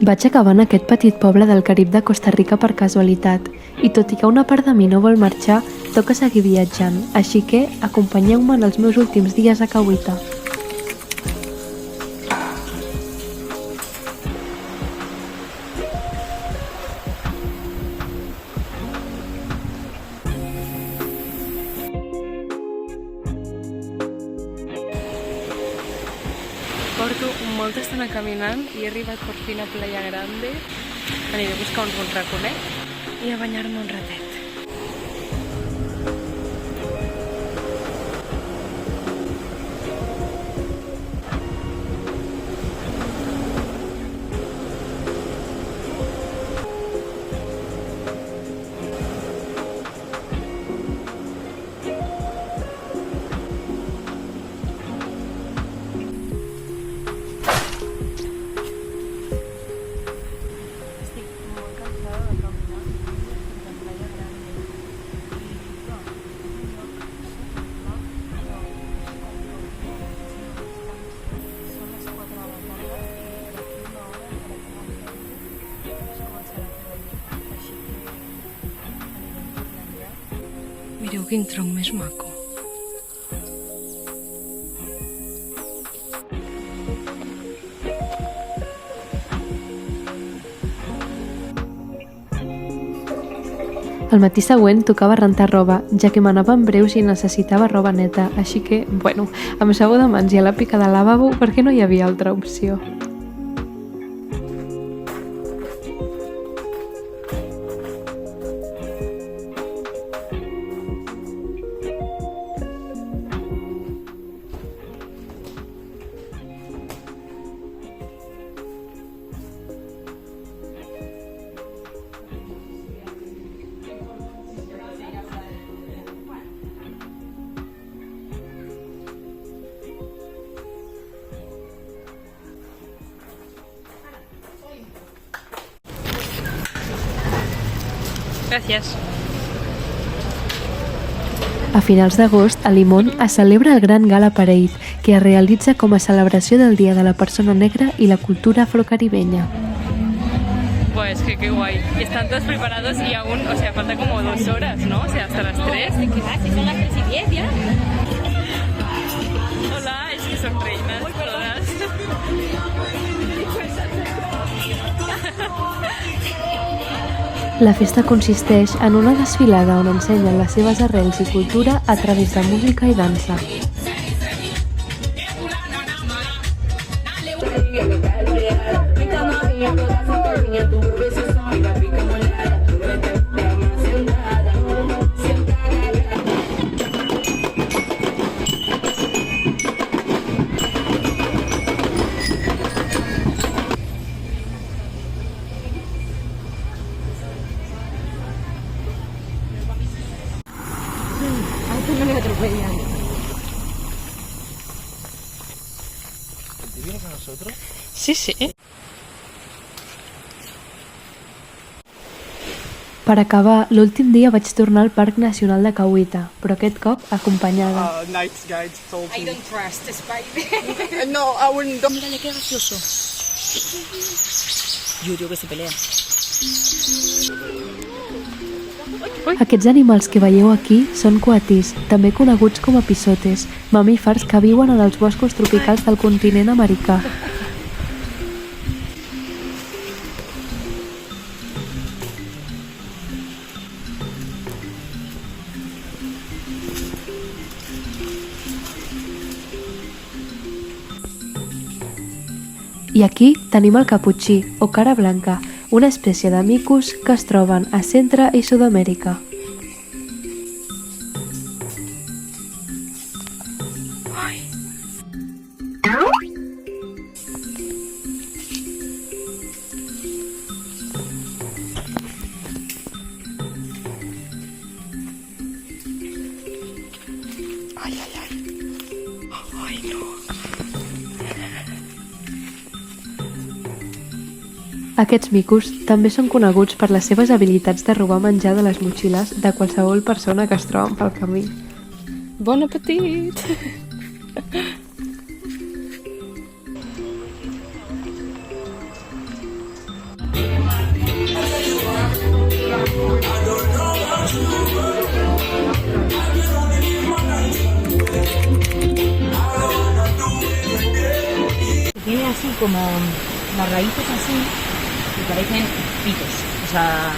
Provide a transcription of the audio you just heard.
Vaig acabar en aquest petit poble del Carib de Costa Rica per casualitat, i tot i que una part de mi no vol marxar, toca seguir viatjant, així que acompanyeu-me en els meus últims dies a Cahuita. Porto molta estona caminant i he arribat per fi a Playa Grande. Aniré a buscar un bon raconet i a banyar-me un ratet. Mireu quin tronc més maco. Al matí següent tocava rentar roba, ja que m'anava en breus i necessitava roba neta, així que, amb sabó de mans i a la pica de lavabo, perquè no hi havia altra opció. Gràcies. A finals d'agost, a Limón es celebra el Gran Gala Parade, que es realitza com a celebració del Dia de la Persona Negra i la cultura afrocaribenya. Pues que guay. Están todos preparados y aún, falta como 2 horas, ¿no? Hasta las 3. ¿Qué va? Si son las 3:10 ya. Hola, es que son reinas todas. La festa consisteix en una desfilada on ensenyen les seves arrels i cultura a través de música i dansa. ¿Viene con nosotros? Sí, sí. Per acabar, l'últim dia vaig tornar al Parc Nacional de Cahuita, però aquest cop acompanyada. Night guides told I me. don't trust this baby. No, I wouldn't. Mírale qué gracioso. Yo digo que se pelea. Aquests animals que veieu aquí són coatis, també coneguts com a pisotes, mamífers que viuen en els boscos tropicals del continent americà. I aquí tenim el caputxí, o cara blanca, una espècie de micos que es troben a Centre i Sud-amèrica. Aquests micos també són coneguts per les seves habilitats de robar menjar de les motxilles de qualsevol persona que es troben pel camí. Bon appetit! Tiene así como las raíces así, que parecen pitos. O sea,